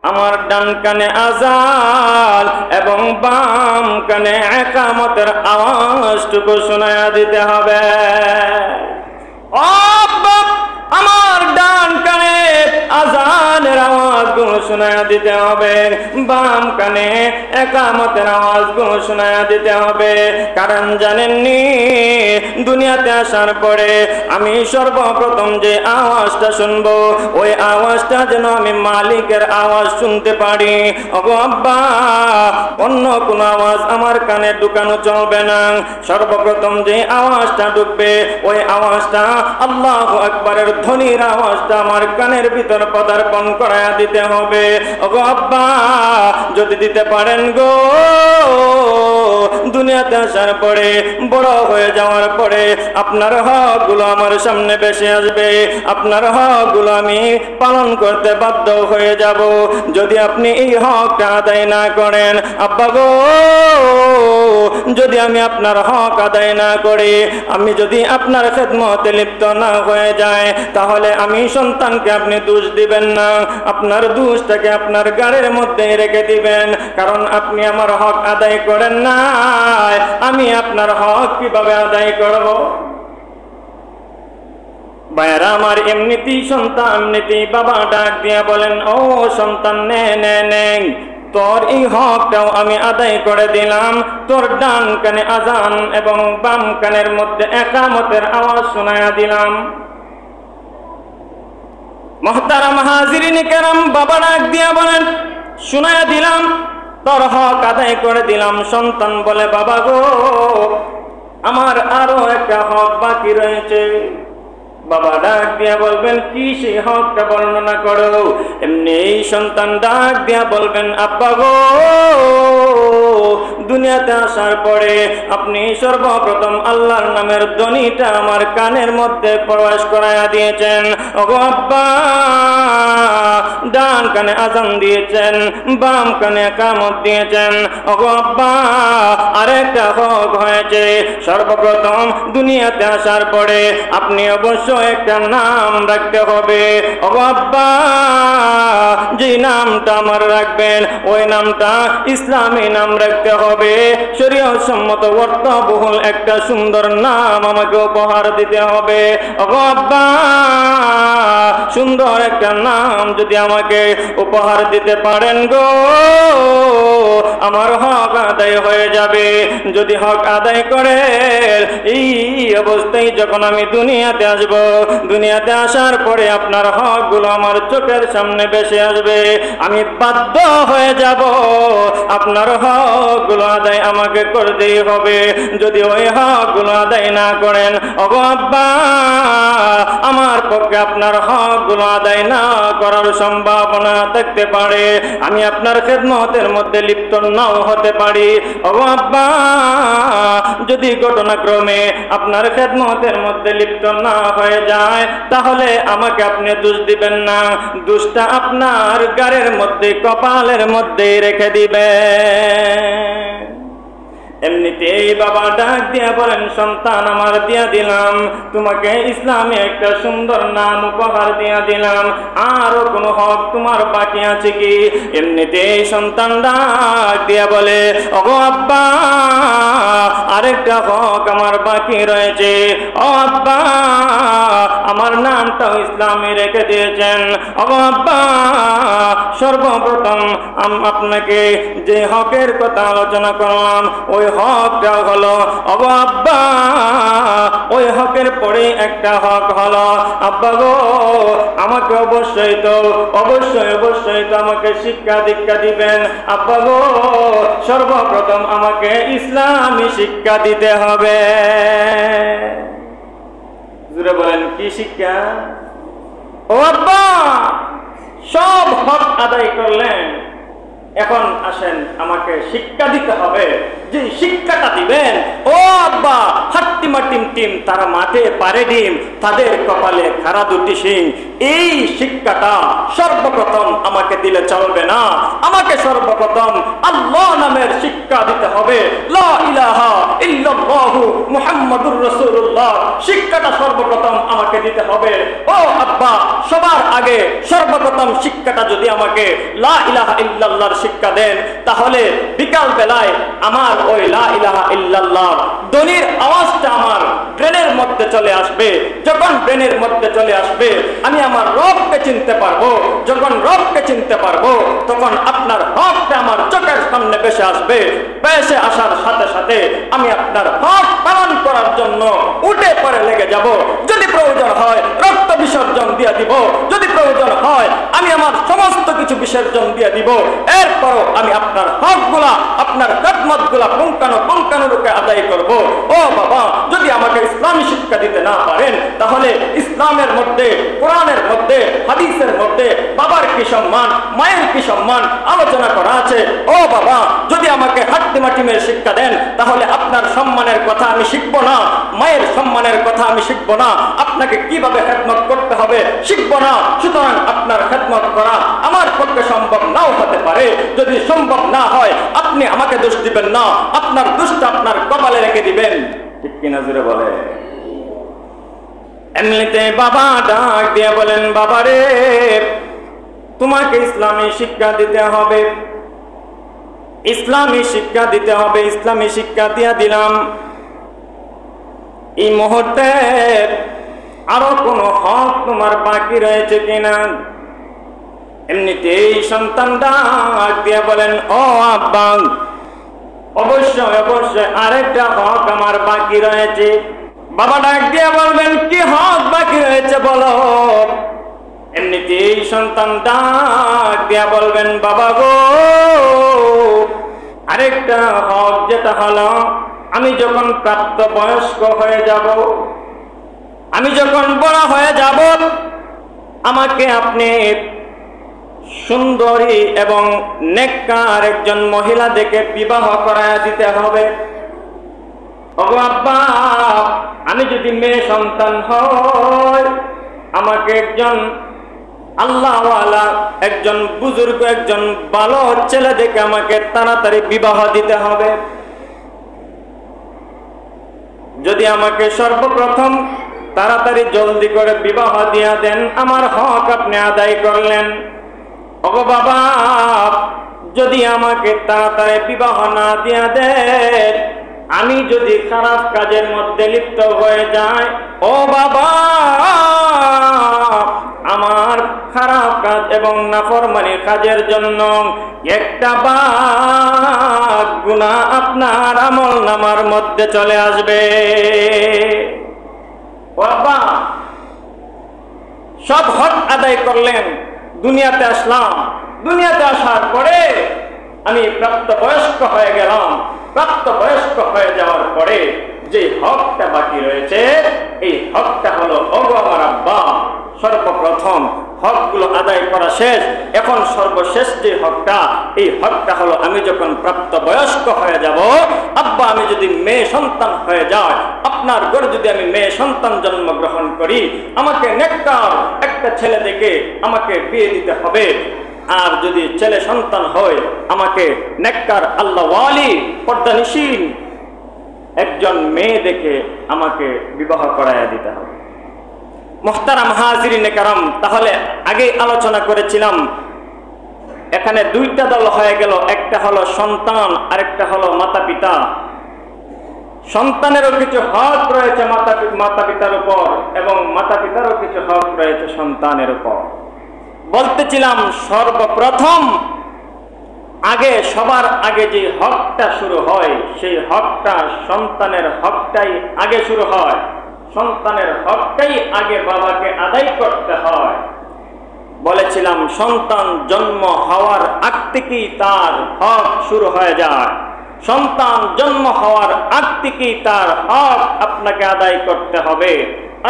আমার ডান কানে আযান এবং বাম কানে ইকামতের আওয়াজটুকু শোনায়া দিতে হবে। আমার ডান কানে আযানের আওয়াজগুলো শোনায়া দিতে হবে, বাম কানে ইকামতের আওয়াজগুলো শোনায়া দিতে হবে। কারণ জানেননি, দুনিয়াতে আসার পরে আমি সর্বপ্রথম যে আওয়াজটা শুনবো, ওই আওয়াজটা যেন আমি মালিকের আওয়াজ শুনতে পারি। ওগো আব্বা, অন্য কোনো আওয়াজ আমার কানে ঢুকানো চলবে না। সর্বপ্রথম যে আওয়াজটা ঢুকবে, ওই আওয়াজটা আল্লাহু আকবারের ধ্বনির আওয়াজটা আমার কানের ভিতর পদার্পণ করায়া দিতে হবে। ওগো আব্বা, যদি দিতে পারেন গো, দুনিয়াতে আসার পরে, বড় হয়ে যাওয়ার পরে আপনার হকগুলো আমার সামনে ভেসে আসবে, আপনার হকগুলো আমি পালন করতে বাধ্য হয়ে যাব। যদি আপনি এই হকটা আদায় না করেন আব্বা গো, যদি আমি আপনার হক আদায় না করি, আমি যদি আপনার খেদমতে লিপ্ত না হয়ে যায়, তাহলে আমি সন্তানকে আপনি দোষ দিবেন না, আপনার দোষটাকে আপনার গাড়ির মধ্যে রেখে দিবেন। কারণ আপনি আমার হক আদায় করেন না, আমি আপনার হক কিভাবে আদায় করব? ভাইরা আমার, এমনিতেই সন্তান, এমনিতেই বাবা ডাক দিয়া বলেন, ও সন্তান, নে নে নে, তোর এই হকটাও আমি আদায় করে দিলাম। তোর ডান কানে আযান এবং বাম কানের মধ্যে ইকামতের আওয়াজ শোনায়া দিলাম। মুহতারাম হাজিরিন কেরাম, বাবা ডাক দিয়া বলেন, শোনায়া দিলাম, তোর হক আদায় করে দিলাম। সন্তান বলে, বাবা গো, আমার আরো একটা হক বাকি রয়েছে। বাবা ডাক দিয়া বলবেন, কি সেই হকটা বর্ণনা করো। এমনি এই সন্তান ডাক দিয়া বলবেন, আব্বা গো, দুনিয়াতে আসার পরে আপনি সর্বপ্রথম আল্লাহর নামের ধ্বনিটা আমার কানের মধ্যে প্রবেশ করায়া দিয়েছেন। ওগো আব্বা, ডান কানে আযান দিয়েছেন, বাম কানে ইকামত দিয়েছেন। ওগো আব্বা, আরেকটা হক হয়েছে। সর্বপ্রথম দুনিয়াতে আসার পরে আপনি অবশ্যই একটা নাম রাখতে হবে। ওগো আব্বা, যে নামটা আমার রাখবেন, ওই নামটা ইসলামী নাম রাখতে হবে। শরীয়ত সম্মত অর্থবহুল একটা সুন্দর নাম আমাকে উপহার দিতে হবে। ওগো আব্বা, সুন্দর একটা নাম যদি আমাকে উপহার দিতে পারেন গো, আমার হক আদায় হয়ে যাবে। যদি হক আদায় করে, এই অবস্থায় যখন আমি দুনিয়াতে আসব, দুনিয়াতে আসার পরে আপনার হকগুলো আমার চোখের সামনে ভেসে আসবে। আমি বাধ্য হয়ে যাব আপনার হকগুলো আদায় আমাকে করতেই হবে। যদি ওই হকগুলো আদায় না করেন, ওগো আব্বা, আমার পক্ষে আপনার হকগুলো আদায় না করার সম্ভাবনা থাকতে পারে। আমি আপনার খেদমতের মধ্যে লিপ্ত নাও হতে পারি। ওগো আব্বা, যদি ঘটনাক্রমে আপনার খেদমতের মধ্যে লিপ্ত না হয়ে যায়, তাহলে আমাকে আপনি দোষ দিবেন না, দোষটা আপনার গাড়ির মধ্যে, কপালের মধ্যে রেখে দিবেন। এমনিতেই বাবা ডাক দিয়া বলেন, সন্তান আমার দিয়া দিলাম, তোমাকে ইসলামে একটা সুন্দর নাম উপহার দিয়া দিলাম, আরো কোনো হক তোমার বাকি আছে কি? এমনিতেই সন্তান ডাক দিয়া বলে, ওগো আব্বা, আরেকটা হক আমার বাকি রয়েছে। ও আব্বা, আমার নামটাও ইসলামে রেখে দিয়েছেন। ওগো আব্বা, সর্বপ্রথম আপনাকে যে হকের কথা আলোচনা করলাম, ওই হকটা হলো, ওগো আব্বা, ওই হকের পরে একটা হক হলো, আব্বা গো, আমাকে অবশ্যই তো আমাকে শিক্ষা দীক্ষা দিবেন। আব্বা গো, সর্বপ্রথম আমাকে ইসলামী শিক্ষা দিতে হবে। জোরে বলেন, কি শিক্ষা? ও আব্বা, সব হক আদায় করলেন, এখন আসেন আমাকে শিক্ষা দিতে হবে। যে শিক্ষাটা দিবেন, ও আব্বা হাট্টিমা টিম টিম, তারা মাঠে পারে ডিম, তাদের কপালে খাড়া দুটি শিং। এই শিক্ষাটা সর্বপ্রথম আমাকে দিলে চলবে না। আমাকে সর্বপ্রথম আল্লাহ নামের শিক্ষা দিতে হবে। লা ইলাহা ইল্লাল্লাহু মুহাম্মাদুর রাসূলুল্লাহ শিক্ষাটা সর্বপ্রথম আমাকে দিতে হবে। ও আব্বা, সবার আগে সর্বপ্রথম শিক্ষাটা যদি আমাকে লা ইলাহা ইল্লাল্লাহর শিক্ষা দেন, তাহলে বিকাল বেলায় আমার ওই লা ইলাহা ইল্লাল্লাহ ধ্বনির আওয়াজটা আমার ব্রেনের মধ্যে চলে আসবে। যখন ব্রেনের মধ্যে চলে আসবে, আমি আমার রবকে চিনতে পারবো। যখন রবকে চিনতে পারবো, তখন আপনার হকটা আমার চোখের সামনে ভেসে আসবে। ভেসে আসার সাথে সাথে আমি আপনার হক পালন করার জন্য উঠে পড়ে লেগে যাব। যদি প্রয়োজন হয় রক্ত বিসর্জন দিয়ে দিব, যদি প্রয়োজন হয় আমি আমার সমস্ত কিছু বিসর্জন দিয়ে দিব। এরপরও আমি আপনার হকগুলা, আপনার খেদমতগুলা পুঙ্খানুপুঙ্খানুরূপে আদায় করব। ও বাবা, যদি আমাকে ইসলামী শিক্ষা দিতে না পারেন, তাহলে ইসলামের মধ্যে, কোরআনের মধ্যে, হাদিসের মধ্যে বাবার কি সম্মান, মায়ের কি সম্মান আলোচনা করা আছে। ও বাবা, যদি আমাকে হাট্টিমাটিমের শিক্ষা দেন, তাহলে আপনার সম্মানের কথা আমি শিখব না, মায়ের সম্মানের কথা আমি শিখব না, আপনাকে কিভাবে খেদমত করতে হবে শিখব না। সুতরাং আপনার খেদমত করা আমার পক্ষে সম্ভব নাও হতে পারে। যদি সম্ভব না হয়, আপনি আমাকে দোষ দিবেন না, আপনার দোষটা আপনার কপালে রেখে দিবেন। ঠিক কিনা জুড়ে বলে? এমনিতে বাবা ডাক দিয়ে বলেন, বাবা রে, তোমাকে ইসলামী শিক্ষা দিতে হবে, ইসলামী শিক্ষা দিতে হবে। ইসলামী শিক্ষা দিয়া দিলাম। এই মুহূর্তে আরো কোনো হক তোমার বাকি রয়েছে কিনা? এমনিতেই সন্তান ডাক দিয়ে বলেন, ও আব্বা, অবশ্যই অবশ্যই আরেকটা হক আমার বাকি রয়েছে। বাবা ডাক দিয়ে বলবেন, কি হক বাকি রয়েছে বলো? এমনিতেই সন্তান ডাক দিয়া বলবেন, বাবা গো, আরেকটা হক যেটা হলো, আমি যখন প্রাপ্ত বয়স্ক হয়ে যাব, আমি যখন বড় হয়ে যাব, আমাকে আপনি সুন্দরী এবং নেককার একজন মহিলা দেখে বিবাহ করায় দিতে হবে। ওগো আব্বা, আমি যদি মেয়ে সন্তান হই, আমাকে একজন আল্লাহওয়ালা, একজন বুজুর্গ, একজন ভালো ছেলে দেখে আমাকে তাড়াতাড়ি বিবাহ দিতে হবে। যদি আমাকে সর্বপ্রথম তাড়াতাড়ি জলদি করে বিবাহ দিয়া দেন, আমার হক আপনি আদায় করলেন। ওগো বাবা, যদি আমাকে তাড়াতাড়ি বিবাহ না দিয়া দেন, আমি যদি খারাপ কাজের মধ্যে লিপ্ত হয়ে যাই, ও বাবা, আমার খারাপ কাজ এবং নাফরমানির কাজের জন্য একটা ভাগ গুনাহ আপনার আমলনামার মধ্যে চলে আসবে। বাবা সব হক আদায় করলেন, দুনিয়াতে আসলাম, দুনিয়াতে আসার পরে আমি প্রাপ্তবয়স্ক হয়ে গেলাম। প্রাপ্তবয়স্ক হয়ে যাওয়ার পরে যে হকটা বাকি রয়েছে, এই হকটা হলো, ওগো আমার আব্বা, সর্বপ্রথম হকগুলো আদায় করা শেষ। এখন সর্বশেষ যে হকটা, এই হকটা হলো, আমি যখন প্রাপ্তবয়স্ক হয়ে যাব, আব্বা, আমি যদি মেয়ে সন্তান হয়ে যায়, আপনার ঘরে যদি আমি মেয়ে সন্তান জন্মগ্রহণ করি, আমাকে নেককার একটা ছেলে দেখে আমাকে বিয়ে দিতে হবে। আর যদি ছেলে সন্তান হয়, আমাকে নেককার আল্লাহওয়ালি পর্দানিশীন একজন মেয়ে দেখে আমাকে বিবাহ করাইয়া দিতে হবে। মুহতারাম হাজিরিনে কারাম, তাহলে আগে আলোচনা করেছিলাম, এখানে দুইটা দল হয়ে গেল। একটা হলো সন্তান, আরেকটা হলো মাতা পিতা। সন্তানেরও কিছু হক রয়েছে মাতা পিতার উপর, এবং মাতা পিতারও কিছু হক রয়েছে সন্তানের উপর। বলতেছিলাম, সর্বপ্রথম আগে, সবার আগে যে হকটা শুরু হয়, সেই হকটা, সন্তানের হকটাই আগে শুরু হয়। সন্তানের হকটাই আগে বাবাকে আদায় করতে হয়। বলেছিলাম, সন্তান জন্ম হওয়ার আগ থেকেই তার হক শুরু হয়ে যায়। সন্তান জন্ম হওয়ার আগ থেকেই তার হক আপনাকে আদায় করতে হবে।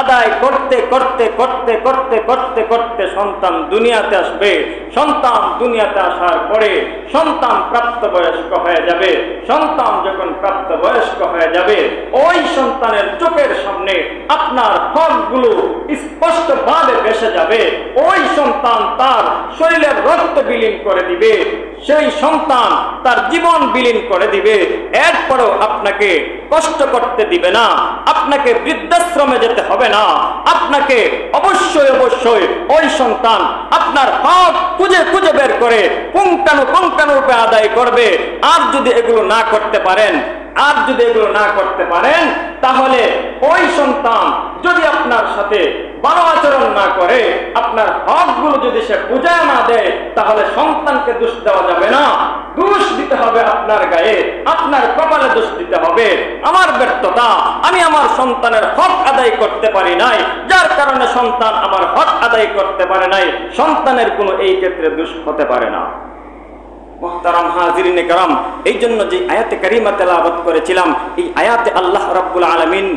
আদায় করতে করতে করতে করতে করতে করতে সন্তান দুনিয়াতে আসবে। সন্তান দুনিয়াতে আসার পরে সন্তান প্রাপ্তবয়স্ক হয়ে যাবে। সন্তান যখন প্রাপ্তবয়স্ক হয়ে যাবে, ওই সন্তানের চোখের সামনে আপনার হকগুলো স্পষ্টভাবে ভেসে যাবে। ওই সন্তান তার শরীরের রক্ত বিলীন করে দিবে, সেই সন্তান তার জীবন বিলীন করে দিবে। এরপরও আপনাকে কষ্ট করতে দিবে না, আপনাকে বৃদ্ধাশ্রমে যেতে হবে না। আপনাকে অবশ্যই অবশ্যই ওই সন্তান আপনার হক খুঁজে খুঁজে বের করে পুঙ্খানুপুঙ্খানুরূপে আদায় করবে। আর যদি এগুলো না করতে পারেন, তাহলে ওই সন্তান যদি আপনার সাথে ভালো আচরণ না করে, আপনার হকগুলো যদি সে বুঝায় না দেয়, তাহলে সন্তানকে দোষ দেওয়া যাবে না। দোষ দিতে হবে আপনার গায়ে, আপনার কপালে দোষ দিতে হবে। আমার ব্যর্থতা, আমি আমার সন্তানের হক আদায় করতে পারি নাই, যার কারণে সন্তান আমার হক আদায় করতে পারে নাই। সন্তানের কোনো এই ক্ষেত্রে দোষ হতে পারে না। মুহতারাম হাজিরিনে কেরাম, এই জন্য যে আয়াতে কারিমা তেলাওয়াত করেছিলাম, এই আয়াতে আল্লাহ রাব্বুল আলামিন